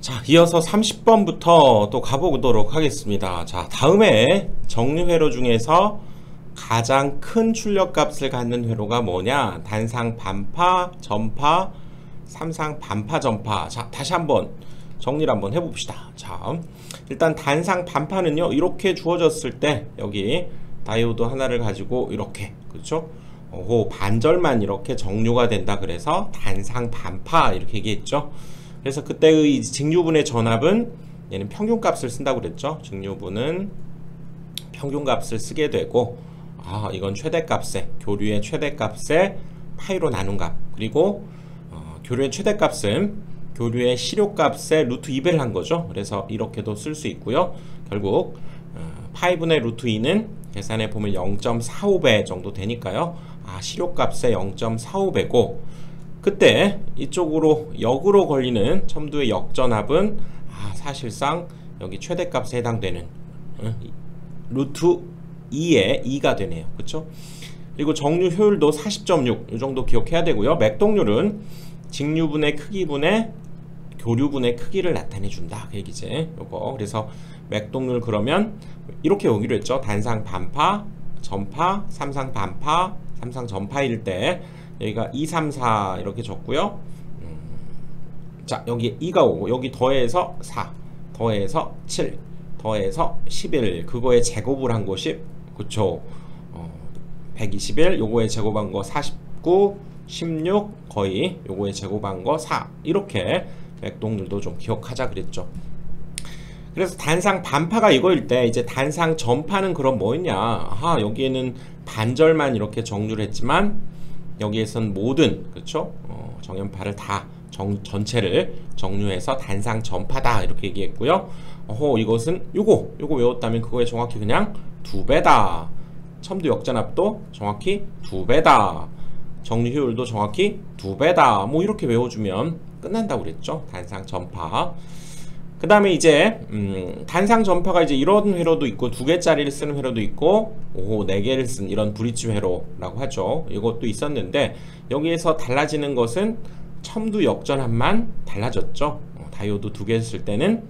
자, 이어서 30번부터 또 가보도록 하겠습니다. 자, 다음에 정류회로 중에서 가장 큰 출력값을 갖는 회로가 뭐냐? 단상 반파, 전파, 삼상 반파, 전파. 자, 다시 한번 정리를 한번 해봅시다. 자, 일단 단상 반파는요, 이렇게 주어졌을 때 여기 다이오드 하나를 가지고 이렇게, 그렇죠? 반절만 이렇게 정류가 된다 그래서 단상 반파 이렇게 얘기했죠. 그래서 그때의 직류분의 전압은 얘는 평균값을 쓴다고 그랬죠. 직류분은 평균값을 쓰게 되고, 이건 최대값에, 교류의 최대값에 파이로 나눈 값, 그리고 교류의 최대값은 교류의 실효값에 루트 2배를 한 거죠. 그래서 이렇게도 쓸 수 있고요. 결국 파이분의 루트 2는 계산해 보면 0.45배 정도 되니까요. 실효값에 0.45배고, 그때 이쪽으로 역으로 걸리는 첨두의 역전압은 사실상 여기 최대값에 해당되는 루트 2의 2가 되네요. 그렇죠? 그리고 정류 효율도 40.6 이 정도 기억해야 되고요. 맥동률은 직류분의 크기분의 교류분의 크기를 나타내 준다 그 얘기지. 요거 그래서 맥동률 그러면 이렇게 오기로 했죠. 단상 반파, 전파, 삼상 반파, 삼상 전파일 때 여기가 2, 3, 4 이렇게 적고요. 자, 여기 2가 오고 여기 더해서 4, 더해서 7, 더해서 11 그거에 제곱을 한 것이 그쵸. 121 요거에 제곱한 거 49, 16 거의 요거에 제곱한 거 4 이렇게 맥동률도 좀 기억하자 그랬죠. 그래서 단상 반파가 이거일 때 이제 단상 전파는 그럼 뭐였냐? 여기에는 반절만 이렇게 정류를 했지만 여기에선 모든 그렇죠? 정연파를 다 전체를 정류해서 단상 전파다 이렇게 얘기했고요. 이것은 요거 외웠다면 그거에 정확히 그냥 2배다. 첨두 역전압도 정확히 2배다. 정류 효율도 정확히 2배다. 뭐 이렇게 외워주면 끝난다고 그랬죠. 단상 전파. 그 다음에 이제 단상 전파가 이제 이런 회로도 있고 2개짜리를 쓰는 회로도 있고 4개를 쓴 이런 브릿지 회로라고 하죠. 이것도 있었는데 여기에서 달라지는 것은 첨두 역전압만 달라졌죠. 다이오드 2개 쓸 때는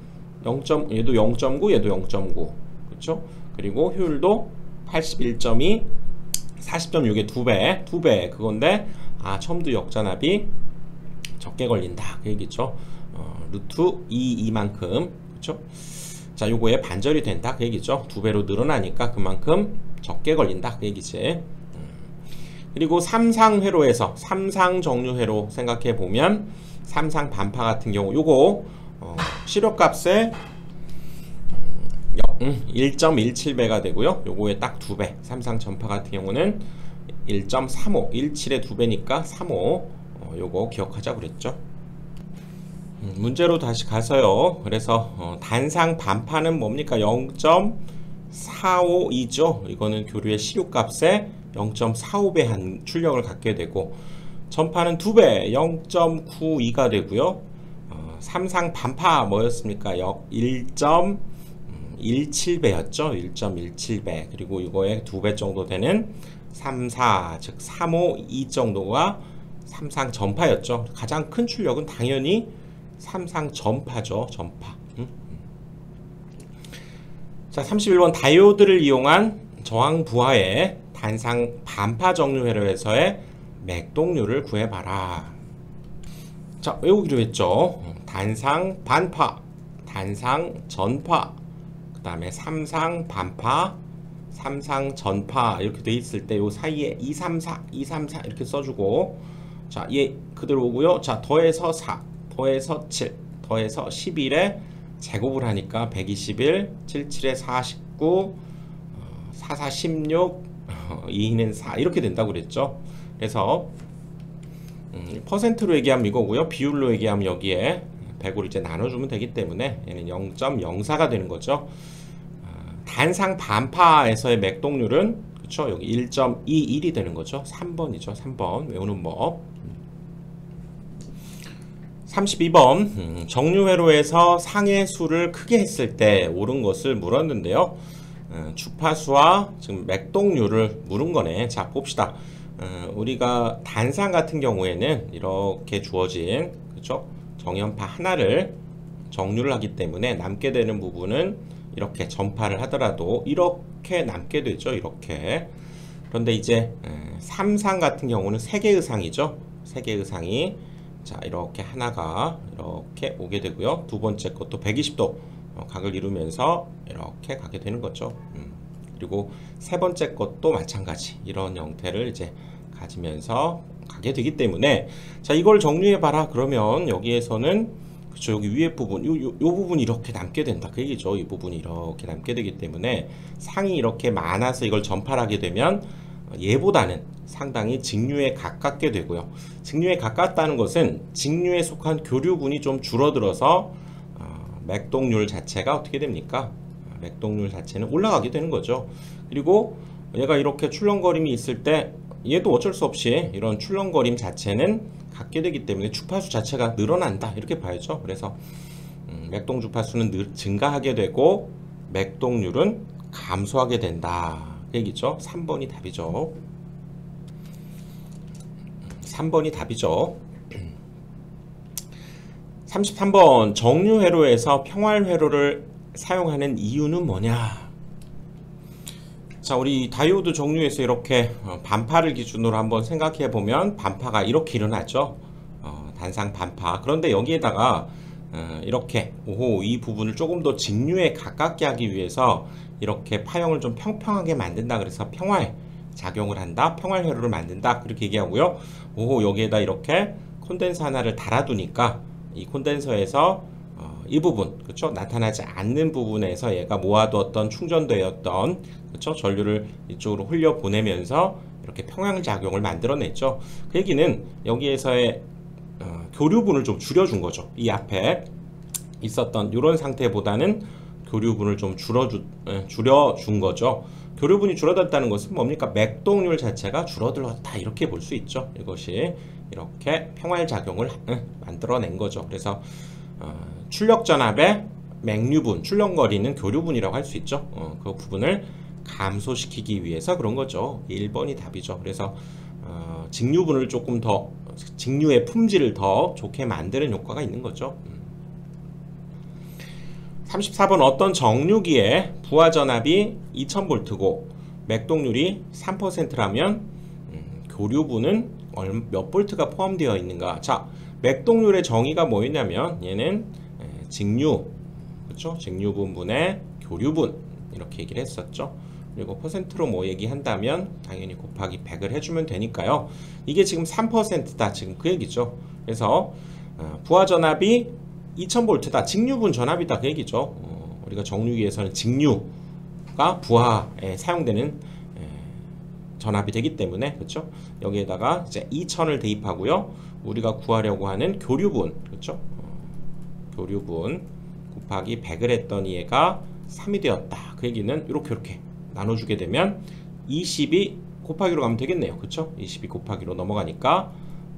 얘도 0.9 얘도 0.9 그렇죠. 그리고 효율도 81.2 40.6의 2배 그건데 첨두 역전압이 적게 걸린다 그 얘기죠. 루트 2만큼 그렇죠? 자, 요거에 반절이 된다 그 얘기죠. 2배로 늘어나니까 그만큼 적게 걸린다 그 얘기지. 그리고 삼상회로에서 삼상 정류회로 생각해 보면 삼상 반파 같은 경우 요거 실효값에 1.17배가 되고요. 요거에 딱 2배. 삼상 전파 같은 경우는 1.35 17의 2배니까 35 요거 기억하자 그랬죠. 문제로 다시 가서요. 그래서 단상 반파는 뭡니까? 0.452죠. 이거는 교류의 실효값에 0.45배 한 출력을 갖게 되고, 전파는 2배 0.92가 되고요. 삼상 반파 뭐였습니까? 1.17배였죠. 1.17배. 그리고 이거에 2배 정도 되는 3, 4, 즉 3, 5, 2 정도가 삼상 전파였죠. 가장 큰 출력은 당연히 삼상 전파죠. 전파. 자, 31번 다이오드를 이용한 저항 부하의 단상 반파 정류 회로에서의 맥동률을 구해봐라. 자, 외우기로 했죠. 단상 반파, 단상 전파, 그 다음에 삼상 반파, 삼상 전파 이렇게 돼 있을 때 요 사이에 234, 234 이렇게 써주고, 자, 얘 그대로 오고요. 자, 더해서 4, 더해서 7, 더해서 11에 제곱을 하니까 121, 77에 49, 44, 16, 2는 4 이렇게 된다고 그랬죠. 그래서 퍼센트로 얘기하면 이거고요. 비율로 얘기하면 여기에 100으로 이제 나눠주면 되기 때문에 얘는 0.04가 되는 거죠. 단상 반파에서의 맥동률은 그렇죠. 여기 1.21이 되는 거죠. 3번이죠. 3번 외우는 법. 32번 정류회로에서 상의 수를 크게 했을 때 옳은 것을 물었는데요. 주파수와 지금 맥동률을 물은 거네. 자, 봅시다. 우리가 단상 같은 경우에는 이렇게 주어진 그렇죠? 정연파 하나를 정류를 하기 때문에 남게 되는 부분은 이렇게 전파를 하더라도 이렇게 남게 되죠. 이렇게. 그런데 이제 3상 같은 경우는 3개의 상이죠. 3개의 상이 자 이렇게 하나가 이렇게 오게 되고요. 두 번째 것도 120도 각을 이루면서 이렇게 가게 되는 거죠. 그리고 세 번째 것도 마찬가지 이런 형태를 이제 가지면서 가게 되기 때문에 자 이걸 정리해 봐라 그러면 여기에서는 그쵸 여기 위에 부분 요 부분이 이렇게 남게 된다 그 얘기죠. 이 부분이 이렇게 남게 되기 때문에 상이 이렇게 많아서 이걸 전파를 하게 되면 얘보다는 상당히 직류에 가깝게 되고요. 직류에 가깝다는 것은 직류에 속한 교류분이 좀 줄어들어서 맥동률 자체가 어떻게 됩니까? 맥동률 자체는 올라가게 되는 거죠. 그리고 얘가 이렇게 출렁거림이 있을 때 얘도 어쩔 수 없이 이런 출렁거림 자체는 갖게 되기 때문에 주파수 자체가 늘어난다 이렇게 봐야죠. 그래서 맥동 주파수는 증가하게 되고 맥동률은 감소하게 된다 그 얘기죠. 3번이 답이죠. 3번이 답이죠. 33번 정류회로에서 평활회로를 사용하는 이유는 뭐냐. 자 우리 다이오드 정류에서 이렇게 반파를 기준으로 한번 생각해 보면 반파가 이렇게 일어났죠. 단상 반파. 그런데 여기에다가 이렇게 이 부분을 조금 더 직류에 가깝게 하기 위해서 이렇게 파형을 좀 평평하게 만든다 그래서 평활 작용을 한다 평활 회로를 만든다 그렇게 얘기하고요. 여기에다 이렇게 콘덴서 하나를 달아두니까 이 콘덴서에서 이 부분 그쵸 나타나지 않는 부분에서 얘가 모아두었던 충전되었던 그쵸 전류를 이쪽으로 흘려 보내면서 이렇게 평형 작용을 만들어냈죠. 그 얘기는 여기에서의 교류분을 좀 줄여준 거죠. 이 앞에 있었던 이런 상태보다는 교류분을 좀 줄여준 거죠. 교류분이 줄어들었다는 것은 뭡니까? 맥동률 자체가 줄어들었다 이렇게 볼 수 있죠. 이것이 이렇게 평활 작용을 만들어낸 거죠. 그래서 출력 전압의 맥류분, 출렁거리는 교류분이라고 할 수 있죠. 그 부분을 감소시키기 위해서 그런 거죠. 1번이 답이죠. 그래서 직류분을 조금 더 직류의 품질을 더 좋게 만드는 효과가 있는 거죠. 34번 어떤 정류기에 부하 전압이 2000V고 맥동률이 3%라면 교류분은 몇 볼트가 포함되어 있는가? 자, 맥동률의 정의가 뭐였냐면 얘는 직류, 그렇죠? 직류분분의 교류분 이렇게 얘기를 했었죠. 그리고 퍼센트로 뭐 얘기한다면 당연히 곱하기 100을 해주면 되니까요. 이게 지금 3%다 지금 그 얘기죠. 그래서 부하 전압이 2000V다. 직류분 전압이다 그 얘기죠. 우리가 정류기에서는 직류가 부하에 사용되는 전압이 되기 때문에 그렇죠. 여기에다가 이제 2000을 대입하고요. 우리가 구하려고 하는 교류분 그렇죠. 교류분 곱하기 100을 했더니 얘가 3이 되었다. 그 얘기는 이렇게 나눠주게 되면 20이 곱하기로 가면 되겠네요. 그렇죠. 20이 곱하기로 넘어가니까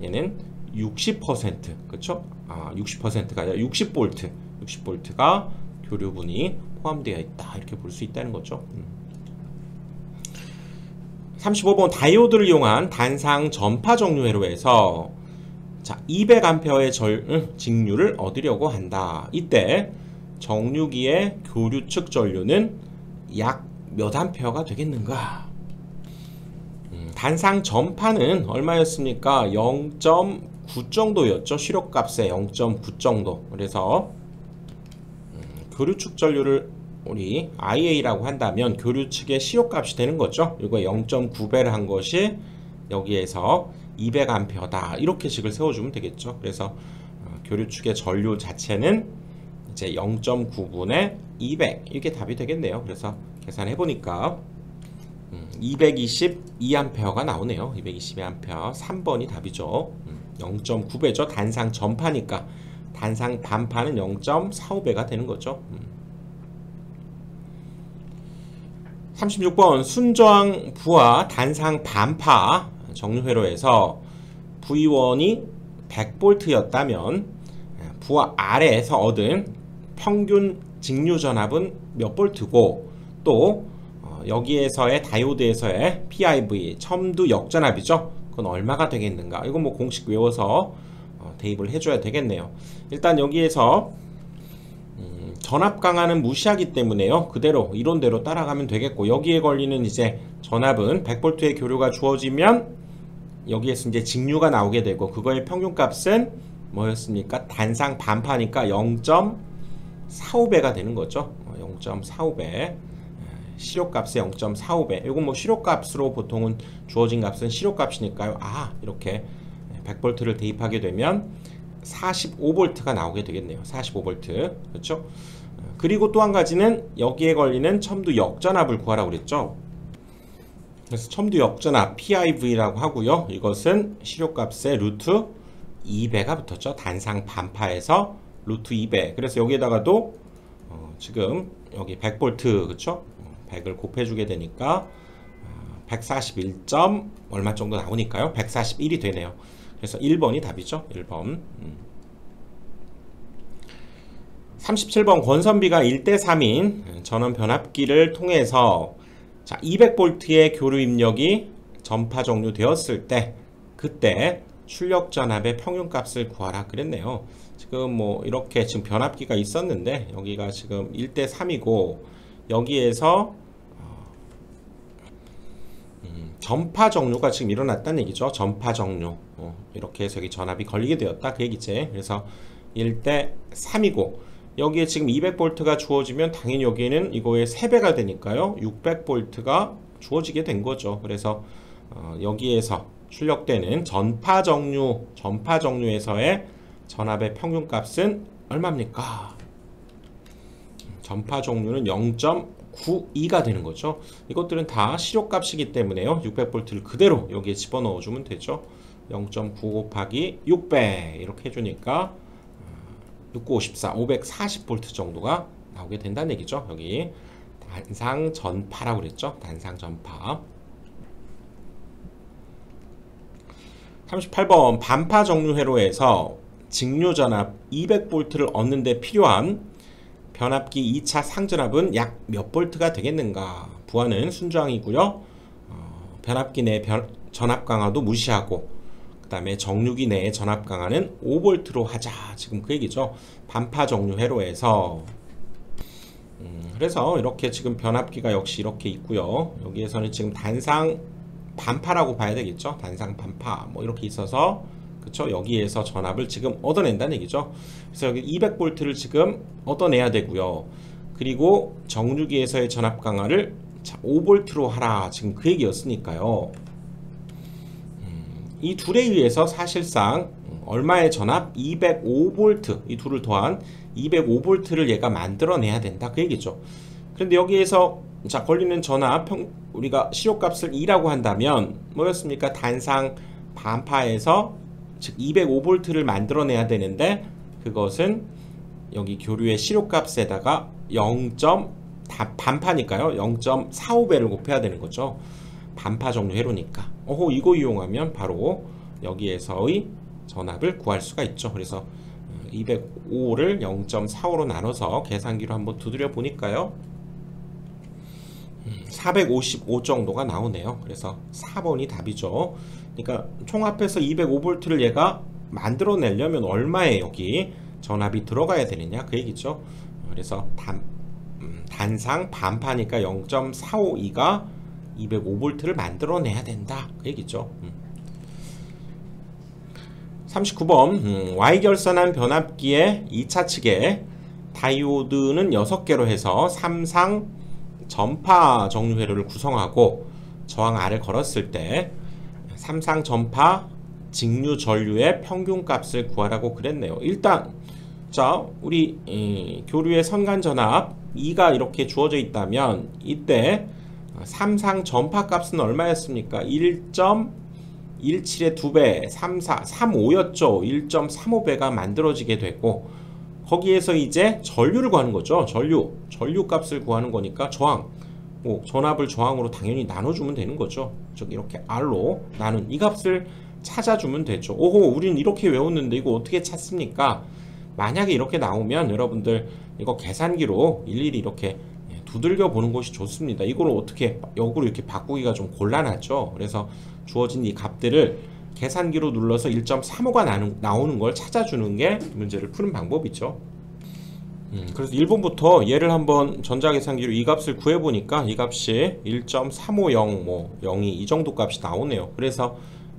얘는 60% 그렇죠. 60%가 아니라 60V 60V가 교류분이 포함되어 있다 이렇게 볼 수 있다는 거죠. 35번 다이오드를 이용한 단상 전파 정류 회로에서 자 200A의 직류를 얻으려고 한다. 이때 정류기의 교류 측 전류는 약 몇 암페어가 되겠는가? 단상 전파는 얼마였습니까? 0.9 정도였죠. 시력값의 0.9 정도. 그래서 교류 측 전류를 우리 IA라고 한다면 교류 측의 시력값이 되는 거죠. 이거 0.9배를 한 것이 여기에서 200A다. 이렇게 식을 세워주면 되겠죠. 그래서 교류 측의 전류 자체는 이제 0.9분의 200 이게 답이 되겠네요. 그래서 계산해 보니까 222A가 나오네요. 222A 3번이 답이죠. 0.9배죠. 단상 전파니까 단상 반파는 0.45배가 되는 거죠. 36번 순저항 부하 단상 반파 정류회로에서 V1이 100V였다면 부하 아래에서 얻은 평균 직류 전압은 몇 볼트고 또 여기에서의 다이오드에서의 PIV 첨두 역전압이죠. 그건 얼마가 되겠는가? 이건 뭐 공식 외워서 대입을 해줘야 되겠네요. 일단 여기에서 전압 강화는 무시하기 때문에요. 그대로 이론대로 따라가면 되겠고, 여기에 걸리는 이제 전압은 100V의 교류가 주어지면 여기에서 이제 직류가 나오게 되고, 그거의 평균값은 뭐였습니까? 단상 반파니까 0.45배가 되는 거죠. 0.45배. 실효값의 0.45배. 이건 뭐 실효값으로 보통은 주어진 값은 실효값이니까요. 이렇게 100V를 대입하게 되면 45V가 나오게 되겠네요. 45V. 그렇죠? 그리고 또 한 가지는 여기에 걸리는 첨두 역전압을 구하라고 그랬죠. 그래서 첨두 역전압 PIV라고 하고요. 이것은 실효값의 루트 2배가 붙었죠. 단상 반파에서 루트 2배. 그래서 여기에다가도 지금 여기 100V, 그쵸? 100을 곱해주게 되니까 141. 얼마 정도 나오니까요. 141이 되네요. 그래서 1번이 답이죠. 1번. 37번 권선비가 1대3인 전원 변압기를 통해서 200V의 교류 입력이 전파 종료되었을 때, 그때 출력 전압의 평균값을 구하라 그랬네요. 지금 뭐 이렇게 지금 변압기가 있었는데 여기가 지금 1대3이고, 여기에서 전파 정류가 지금 일어났다는 얘기죠. 전파 정류. 이렇게 해서 여기 전압이 걸리게 되었다 그 얘기지. 그래서 1대3이고, 여기에 지금 200V가 주어지면 당연히 여기에는 이거의 3배가 되니까요. 600V가 주어지게 된 거죠. 그래서 여기에서 출력되는 전파 정류에서의 전압의 평균값은 얼마입니까? 전파 정류는 0.92가 되는 거죠. 이것들은 다 실효값이기 때문에요. 600V를 그대로 여기에 집어넣어 주면 되죠. 0.9 곱하기 600 이렇게 해주니까 6954, 540V 정도가 나오게 된다는 얘기죠. 여기 단상 전파라고 그랬죠. 단상 전파. 38번 반파 정류 회로에서 직류 전압 200V를 얻는 데 필요한 변압기 2차 상전압은 약 몇 볼트가 되겠는가? 부하는 순저항이고요. 변압기 내 전압 강화도 무시하고, 그 다음에 정류기 내의 전압 강화는 5V로 하자. 지금 그 얘기죠. 반파 정류 회로에서. 그래서 이렇게 지금 변압기가 역시 이렇게 있고요. 여기에서는 지금 단상 반파라고 봐야 되겠죠. 단상 반파 뭐 이렇게 있어서, 그쵸? 여기에서 전압을 지금 얻어낸다는 얘기죠. 그래서 여기 200V를 지금 얻어내야 되고요. 그리고 정류기에서의 전압 강화를 5V로 하라. 지금 그 얘기였으니까요. 이 둘에 의해서 사실상 얼마의 전압? 205V. 이 둘을 더한 205V를 얘가 만들어내야 된다. 그 얘기죠. 그런데 여기에서 걸리는 전압, 우리가 실효값을 2라고 한다면 뭐였습니까? 단상 반파에서 즉 205V를 만들어내야 되는데, 그것은 여기 교류의 실효값에다가 반파니까요. 0.45배를 곱해야 되는 거죠. 반파 정류 회로니까. 이거 이용하면 바로 여기에서의 전압을 구할 수가 있죠. 그래서 205를 0.45로 나눠서 계산기로 한번 두드려 보니까요. 455 정도가 나오네요. 그래서 4번이 답이죠. 그러니까 총합해서 205V를 얘가 만들어내려면 얼마에 여기 전압이 들어가야 되느냐 그 얘기죠. 그래서 단상 반파니까 0.452가 205V를 만들어내야 된다 그 얘기죠. 39번 Y결선한 변압기의 2차 측에 다이오드는 6개로 해서 삼상 전파 정류 회로를 구성하고 저항 R을 걸었을 때 삼상 전파 직류 전류의 평균값을 구하라고 그랬네요. 일단 우리 교류의 선간 전압 2가 이렇게 주어져 있다면 이때 삼상 전파 값은 얼마였습니까? 1.17의 2배 35였죠. 1.35배가 만들어지게 되고, 거기에서 이제 전류를 구하는 거죠. 전류 값을 구하는 거니까 저항, 전압을 저항으로 당연히 나눠주면 되는 거죠. 즉 이렇게 R로 나눈 이 값을 찾아주면 되죠. 우린 이렇게 외웠는데 이거 어떻게 찾습니까? 만약에 이렇게 나오면 여러분들 이거 계산기로 일일이 이렇게 두들겨 보는 것이 좋습니다. 이걸 어떻게 역으로 이렇게 바꾸기가 좀 곤란하죠. 그래서 주어진 이 값들을 계산기로 눌러서 1.35가 나오는 걸 찾아주는 게 문제를 푸는 방법이죠. 그래서 1번부터 얘를 한번 전자계산기로 이 값을 구해보니까 이 값이 1.350 뭐 02 이 정도 값이 나오네요. 그래서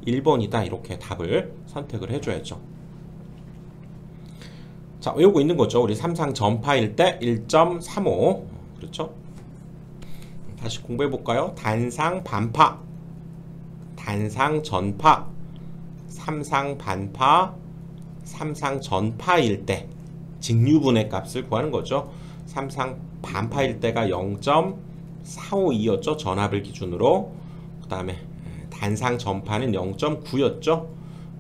1번이다 이렇게 답을 선택을 해줘야죠. 자, 외우고 있는 거죠. 우리 삼상 전파일 때 1.35 그렇죠? 다시 공부해 볼까요? 단상 반파, 단상 전파, 삼상 반파, 삼상 전파일 때 직류분의 값을 구하는 거죠. 삼상 반파일 때가 0.452였죠. 전압을 기준으로. 그 다음에 단상 전파는 0.9였죠.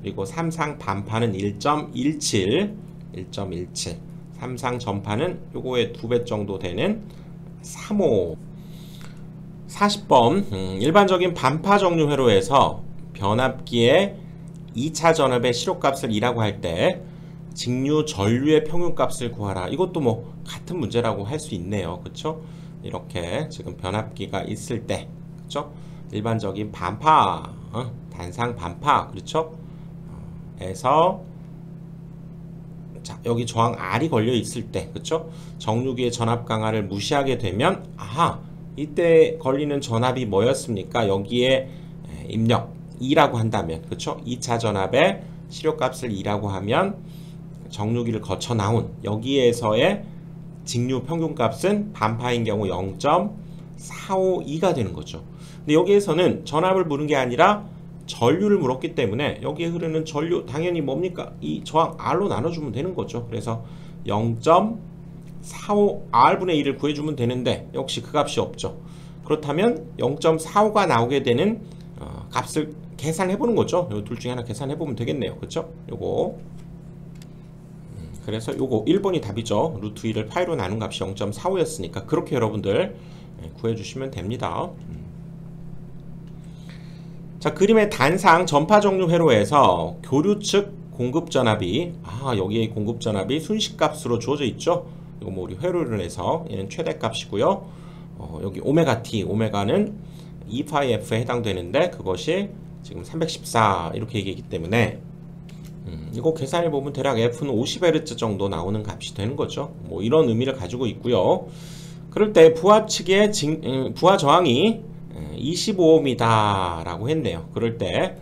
그리고 삼상 반파는 1.17, 1.17. 삼상 전파는 요거의 2배 정도 되는 3호. 40번 일반적인 반파 정류 회로에서 변압기의 2차 전압의 실효값을 2라고 할 때 직류 전류의 평균값을 구하라. 이것도 뭐 같은 문제라고 할 수 있네요. 그렇죠? 이렇게 지금 변압기가 있을 때 그렇죠? 일반적인 반파, 단상 반파 그렇죠? 에서 자, 여기 저항 R이 걸려 있을 때 그렇죠? 정류기의 전압 강하를 무시하게 되면 아하, 이때 걸리는 전압이 뭐였습니까? 여기에 입력 2라고 한다면 그렇죠? 2차 전압의 실효값을 2라고 하면 정류기를 거쳐 나온 여기에서의 직류 평균값은 반파인 경우 0.452가 되는 거죠. 근데 여기에서는 전압을 물은 게 아니라 전류를 물었기 때문에 여기에 흐르는 전류 당연히 뭡니까? 이 저항 R로 나눠주면 되는 거죠. 그래서 0.45R분의 1을 구해주면 되는데 역시 그 값이 없죠. 그렇다면 0.45가 나오게 되는 값을 계산해보는 거죠. 요 둘 중에 하나 계산해보면 되겠네요. 그렇죠? 요거 그래서 요거 1번이 답이죠. 루트 2를 파이로 나눈 값이 0.45였으니까 그렇게 여러분들 구해주시면 됩니다. 자, 그림의 단상 전파 정류 회로에서 교류 측 공급 전압이 여기에 공급 전압이 순식값으로 주어져 있죠. 이거 뭐 우리 회로를 해서 얘는 최대값이고요. 여기 오메가 t, 오메가는 2파이F에 해당되는데 그것이 지금 314 이렇게 얘기했기 때문에 이거 계산해 보면 대략 F는 50Hz 정도 나오는 값이 되는 거죠. 뭐 이런 의미를 가지고 있고요. 그럴 때 부하 측의 부하 저항이 25ohm이다 라고 했네요. 그럴 때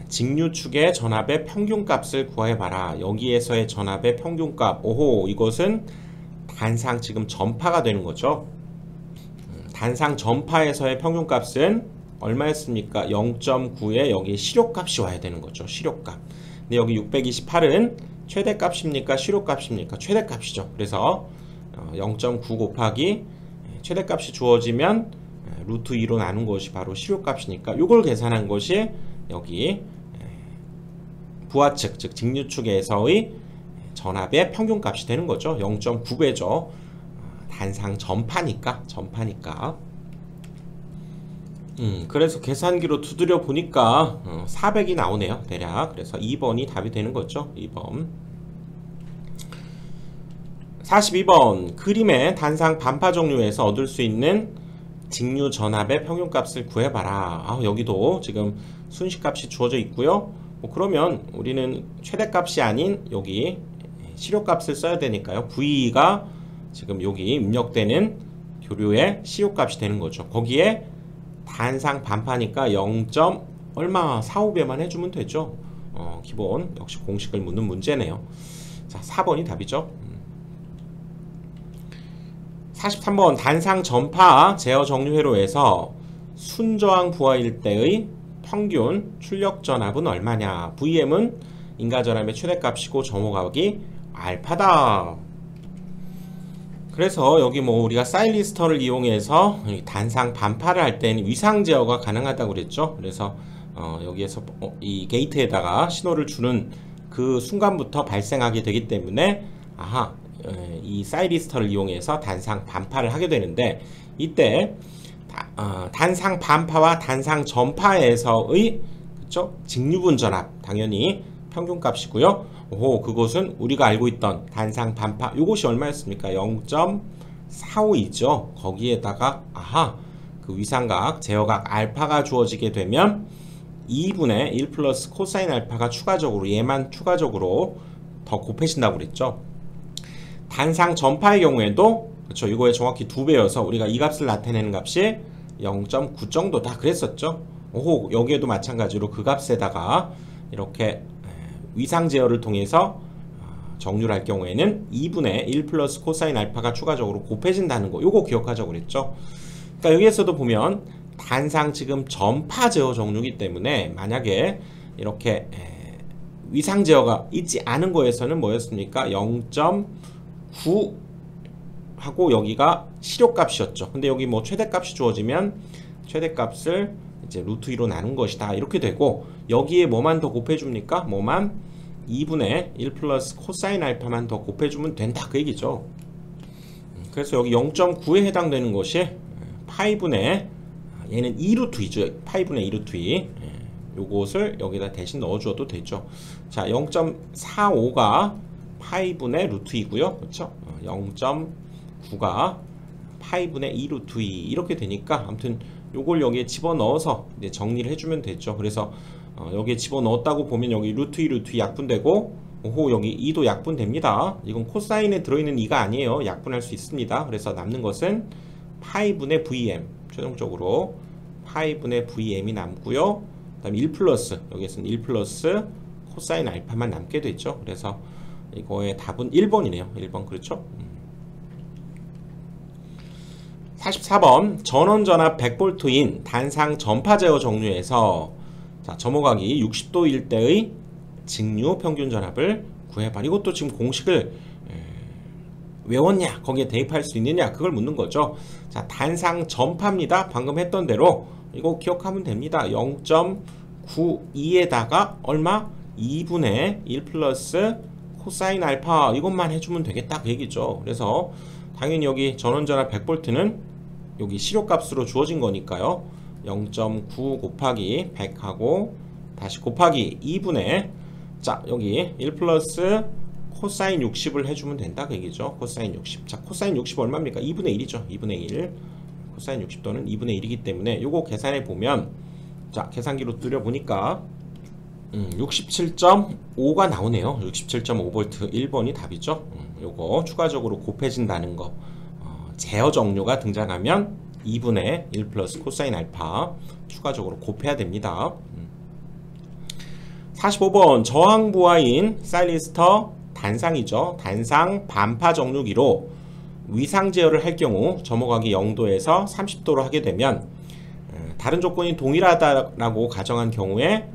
직류 축의 전압의 평균값을 구해봐라. 여기에서의 전압의 평균값, 오호, 이것은 단상 지금 전파가 되는 거죠. 단상 전파에서의 평균값은 얼마였습니까? 0.9에 여기 실효값이 와야 되는 거죠. 실효값. 근데 여기 628은 최대값입니까? 실효값입니까? 최대값이죠. 그래서 0.9 곱하기 최대값이 주어지면 루트 2로 나눈 것이 바로 실효값이니까 이걸 계산한 것이 여기 부하측, 즉 직류축에서의 전압의 평균값이 되는 거죠. 0.9배죠. 단상 전파니까. 그래서 계산기로 두드려 보니까 400이 나오네요. 대략. 그래서 2번이 답이 되는 거죠. 2번. 42번 그림의 단상 반파 정류에서 얻을 수 있는 직류 전압의 평균값을 구해봐라. 여기도 지금 순식값이 주어져 있고요. 그러면 우리는 최대값이 아닌 여기 실효값을 써야 되니까요. V가 지금 여기 입력되는 교류의 실효값이 되는 거죠. 거기에 단상 반파니까 0. 얼마 45배만 해주면 되죠. 기본 역시 공식을 묻는 문제네요. 자, 4번이 답이죠. 43번 단상 전파 제어 정류 회로에서 순저항 부하일 때의 평균 출력 전압은 얼마냐? VM은 인가 전압의 최대값이고 점호각이 알파다. 그래서 여기 뭐 우리가 사일리스터를 이용해서 단상 반파를 할 때는 위상 제어가 가능하다고 그랬죠. 그래서 여기에서 이 게이트에다가 신호를 주는 그 순간부터 발생하게 되기 때문에 이 사일리스터를 이용해서 단상 반파를 하게 되는데 이때 단상 반파와 단상 전파에서의 그쵸? 직류분 전압 당연히 평균값이고요. 그것은 우리가 알고 있던 단상 반파 요것이 얼마였습니까? 0.452죠. 거기에다가 그 위상각 제어각 알파가 주어지게 되면 2분의 1 플러스 코사인 알파가 추가적으로 얘만 추가적으로 더 곱해진다고 그랬죠. 단상 전파의 경우에도 그렇죠. 이거에 정확히 2배여서 우리가 이 값을 나타내는 값이 0.9 정도다 그랬었죠. 오호, 여기에도 마찬가지로 그 값에다가 이렇게 위상 제어를 통해서 정리를 할 경우에는 2분의 1 플러스 코사인 알파가 추가적으로 곱해진다는 거, 요거 기억하자고 그랬죠. 그러니까 여기에서도 보면 단상 지금 전파 제어 정류이기 때문에 만약에 이렇게 위상 제어가 있지 않은 거에서는 뭐였습니까? 0.9 하고 여기가 실효값이었죠. 근데 여기 뭐 최대값이 주어지면 최대값을 이제 루트 2로 나눈 것이다 이렇게 되고, 여기에 뭐만 더 곱해줍니까? 뭐만 2분의 1 플러스 코사인 알파만 더 곱해주면 된다 그 얘기죠. 그래서 여기 0.9에 해당되는 것이 파이분의, 얘는 2루트 2죠. 파이분의 2루트 2, 요것을 여기다 대신 넣어주어도 되죠. 자, 0.45가 파이분의 루트 2고요. 그렇죠? 0.9가 파이분의 2루트 2 이렇게 되니까 아무튼 요걸 여기에 집어넣어서 이제 정리를 해주면 되죠. 그래서 여기에 집어넣었다고 보면 여기 루트 2 루트 2 약분되고, 오호, 여기 2도 약분됩니다. 이건 코사인에 들어있는 2가 아니에요. 약분할 수 있습니다. 그래서 남는 것은 파이분의 VM, 최종적으로 파이분의 VM이 남고요. 그 다음에 1 플러스, 여기에서는 1 플러스 코사인 알파만 남게 되죠. 그래서 이거의 답은 1번이네요 1번. 그렇죠? 44번 전원전압 100V인 단상 전파 제어 정류에서 자, 점호각이 60도일 때의 직류 평균 전압을 구해봐. 이것도 지금 공식을 외웠냐, 거기에 대입할 수 있느냐, 그걸 묻는 거죠. 자, 단상 전파입니다. 방금 했던 대로 이거 기억하면 됩니다. 0.92에다가 얼마? 2분의 1 플러스 코사인 알파, 이것만 해주면 되겠다 그 얘기죠. 그래서 당연히 여기 전원전압 100V는 여기 실효값으로 주어진 거니까요. 0.9 곱하기 100하고 다시 곱하기 2분의, 자, 여기 1 플러스 코사인 60을 해주면 된다 그 얘기죠. 코사인 60. 자, 코사인 60 얼마입니까? 2분의 1이죠. 2분의 1. 코사인 60도는 2분의 1이기 때문에 요거 계산해 보면, 자, 계산기로 뚫어보니까 67.5가 나오네요. 67.5V 1번이 답이죠. 요거 추가적으로 곱해진다는 거, 제어 정류가 등장하면 2분의 1 플러스 코사인 알파 추가적으로 곱해야 됩니다. 45번 저항부하인 사일리스터 단상이죠. 단상 반파 정류기로 위상 제어를 할 경우 점호각이 0도에서 30도로 하게 되면 다른 조건이 동일하다라고 가정한 경우에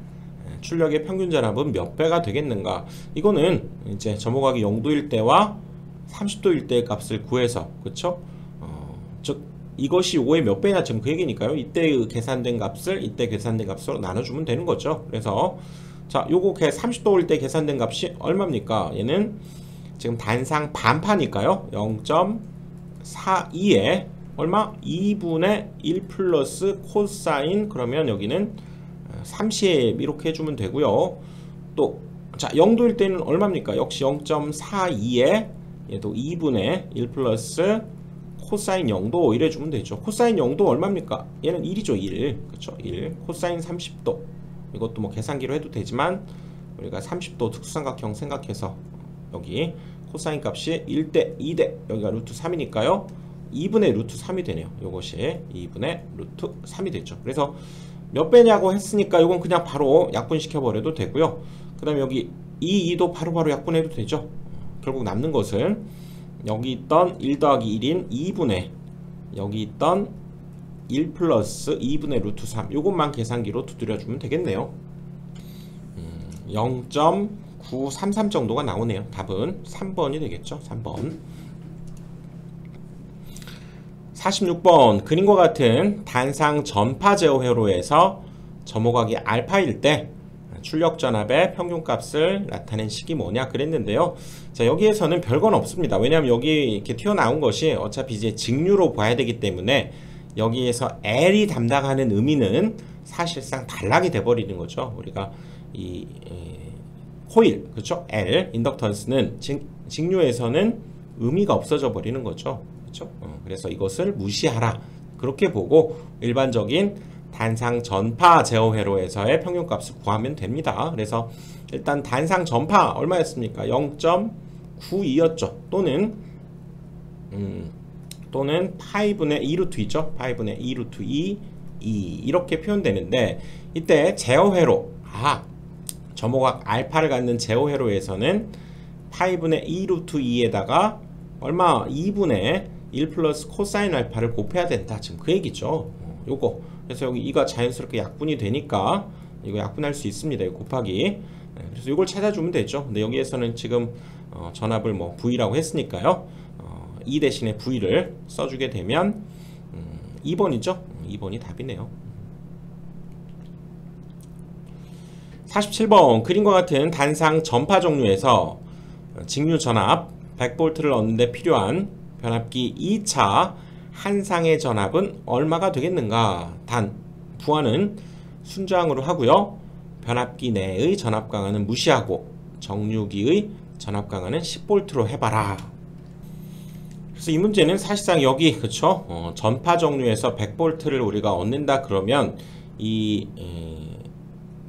출력의 평균 전압은 몇 배가 되겠는가? 이거는 이제 점호각이 0도일 때와 30도일 때의 값을 구해서, 그렇죠? 즉 이것이 5의 몇 배냐, 지금 그 얘기니까요. 이때 계산된 값을 이때 계산된 값으로 나눠주면 되는 거죠. 그래서 자, 요거 30도일 때 계산된 값이 얼마입니까? 얘는 지금 단상 반파니까요. 0.42에 얼마? 2분의 1 플러스 코사인, 그러면 여기는 30 이렇게 해주면 되고요. 또 자, 0도일 때는 얼마입니까? 역시 0.42에 얘도 2분의 1 플러스 코사인 0도 이래주면 되죠. 코사인 0도 얼마입니까? 얘는 1이죠. 1. 그렇죠? 1. 코사인 30도. 이것도 뭐 계산기로 해도 되지만 우리가 30도 특수삼각형 생각해서 여기 코사인 값이 1대 2대 여기가 루트 3이니까요. 2분의 루트 3이 되네요. 요것이 2분의 루트 3이 됐죠. 그래서 몇 배냐고 했으니까 이건 그냥 바로 약분시켜 버려도 되고요. 그 다음에 여기 2도 바로바로 약분해도 되죠. 결국 남는 것은 여기 있던 1 더하기 1인 2분의 여기 있던 1 플러스 2분의 루트 3, 요것만 계산기로 두드려주면 되겠네요. 0.933 정도가 나오네요. 답은 3번이 되겠죠. 3번. 46번 그림과 같은 단상 전파 제어 회로에서 점호각이 알파일 때 출력 전압의 평균값을 나타낸 식이 뭐냐 그랬는데요. 자, 여기에서는 별건 없습니다. 왜냐하면 여기 이렇게 튀어나온 것이 어차피 이제 직류로 봐야 되기 때문에 여기에서 L이 담당하는 의미는 사실상 단락이 돼버리는 거죠. 우리가 이 코일, 그렇죠? L, 인덕턴스는 직류에서는 의미가 없어져 버리는 거죠. 그렇죠? 그래서 이것을 무시하라. 그렇게 보고 일반적인 단상 전파 제어 회로에서의 평균값을 구하면 됩니다. 그래서 일단 단상 전파 얼마였습니까? 0.9 92였죠. 또는 파이분의 2 루트 2죠. 파이분의 2 루트 2 이렇게 표현되는데, 이때 제어회로, 점호각 알파를 갖는 제어회로에서는 파이분의 2 루트 2에다가 얼마? 2분의 1 플러스 코사인 알파를 곱해야 된다. 지금 그 얘기죠. 요거. 그래서 여기 2가 자연스럽게 약분이 되니까 이거 약분할 수 있습니다. 이거 곱하기. 그래서 이걸 찾아주면 되죠. 근데 여기에서는 지금 전압을 뭐 V라고 했으니까요. 2 대신에 V를 써주게 되면 2번이죠. 2번이 답이네요. 47번 그림과 같은 단상 전파 종류에서 직류 전압 100V를 얻는데 필요한 변압기 2차 한 상의 전압은 얼마가 되겠는가? 단 부하는 순저항으로 하고요. 변압기 내의 전압 강하는 무시하고 정류기의 전압 강하는 10V로 해봐라. 그래서 이 문제는 사실상 여기 그쵸? 전파 종류에서 100V를 우리가 얻는다 그러면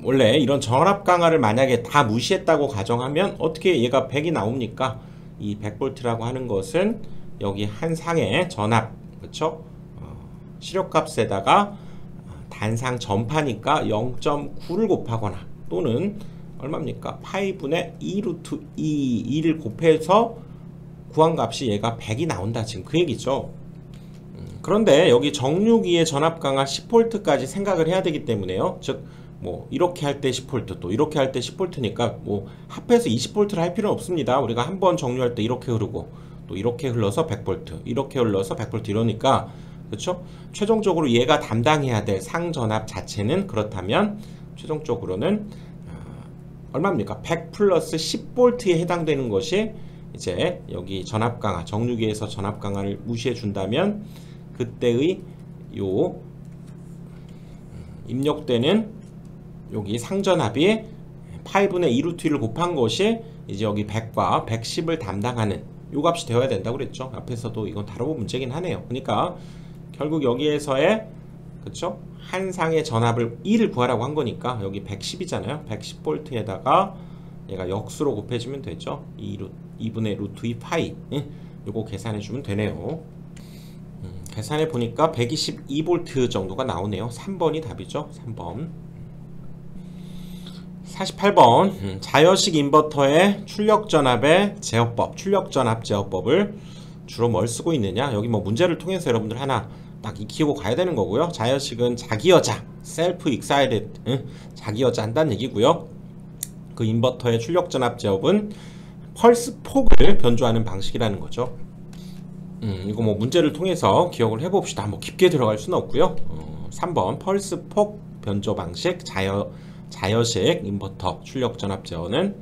원래 이런 전압 강화를 만약에 다 무시했다고 가정하면 어떻게 얘가 100이 나옵니까? 이 100V라고 하는 것은 여기 한 상의 전압 그쵸? 시력값에다가 단상 전파니까 0.9를 곱하거나 또는 얼마입니까? 파이분의 2 루트 2를 곱해서 구한 값이 얘가 100이 나온다. 지금 그 얘기죠. 그런데 여기 정류기의 전압 강화 10V까지 생각을 해야 되기 때문에요. 즉 뭐 이렇게 할 때 10V 또 이렇게 할 때 10V니까 뭐 합해서 20V를 할 필요는 없습니다. 우리가 한번 정류할 때 이렇게 흐르고 또 이렇게 흘러서 100V 이렇게 흘러서 100V 이러니까 그렇죠? 최종적으로 얘가 담당해야 될 상전압 자체는 그렇다면 최종적으로는 얼마입니까? 100 플러스 10V에 해당되는 것이 이제 여기 전압 강화 정류기에서 전압 강화를 무시해 준다면 그때의 요 입력되는 여기 상전압이 파이분의 2 루트 1을 곱한 것이 이제 여기 100과 110을 담당하는 요 값이 되어야 된다고 그랬죠. 앞에서도 이건 다뤄본 문제긴 하네요. 그러니까 결국 여기에서의 그쵸? 한 상의 전압을 2를 구하라고 한 거니까 여기 110이잖아요. 110V에다가 얘가 역수로 곱해주면 되죠. 2분의 루트 2 파이 요거 계산해 주면 되네요. 계산해 보니까 122V 정도가 나오네요. 3번이 답이죠. 3번. 48번 자여식 인버터의 출력전압의 제어법, 출력전압 제어법을 주로 뭘 쓰고 있느냐. 여기 뭐 문제를 통해서 여러분들 하나 딱 익히고 가야 되는 거고요. 자여식은 자기여자, self excited, 자기여자 한다는 얘기고요. 그 인버터의 출력전압 제어법은 펄스 폭을 변조하는 방식이라는 거죠. 이거 뭐 문제를 통해서 기억을 해봅시다. 뭐 깊게 들어갈 수는 없고요. 3번 펄스 폭 변조 방식 자여식 인버터 출력전압 제어는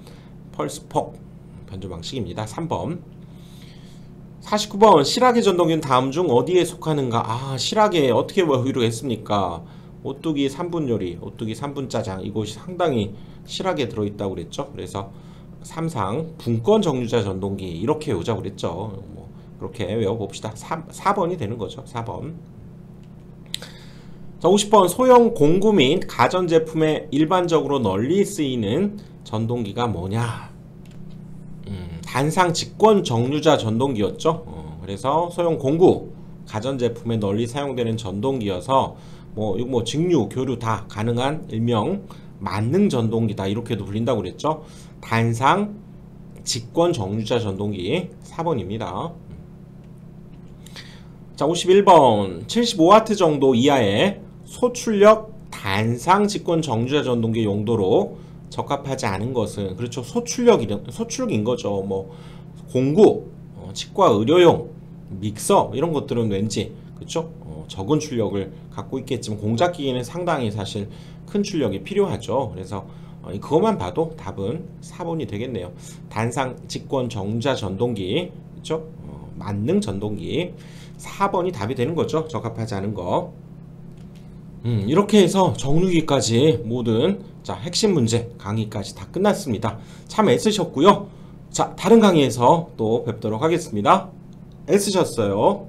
펄스 폭 변조 방식입니다. 3번. 49번 실학의 전동기는 다음 중 어디에 속하는가? 실학에 어떻게 이루겠습니까? 오뚜기 3분 요리, 오뚜기 3분 짜장 이것이 상당히 실학에 들어있다고 그랬죠. 그래서 3상 분권 정류자 전동기 이렇게 외우자고 그랬죠. 뭐 그렇게 외워봅시다. 4번이 되는 거죠. 4번. 자, 50번 소형 공구 및 가전제품에 일반적으로 널리 쓰이는 전동기가 뭐냐? 단상 직권 정류자 전동기였죠. 그래서 소형 공구 가전제품에 널리 사용되는 전동기여서 뭐 직류, 교류 다 가능한 일명 만능 전동기다 이렇게도 불린다고 그랬죠. 단상 직권 정류자 전동기 4번입니다. 자, 51번 75W 정도 이하의 소출력 단상 직권 정류자 전동기 용도로 적합하지 않은 것은 그렇죠. 소출력인 거죠. 뭐 공구, 치과 의료용, 믹서 이런 것들은 왠지 그렇죠. 적은 출력을 갖고 있겠지만 공작기기는 상당히 사실 큰 출력이 필요하죠. 그래서 그것만 봐도 답은 4번이 되겠네요. 단상 직권 정류자 전동기 그렇죠. 만능 전동기 4번이 답이 되는 거죠. 적합하지 않은 거. 이렇게 해서 정류기까지 모든 핵심 문제 강의까지 다 끝났습니다. 참 애쓰셨고요. 자, 다른 강의에서 또 뵙도록 하겠습니다. 애쓰셨어요.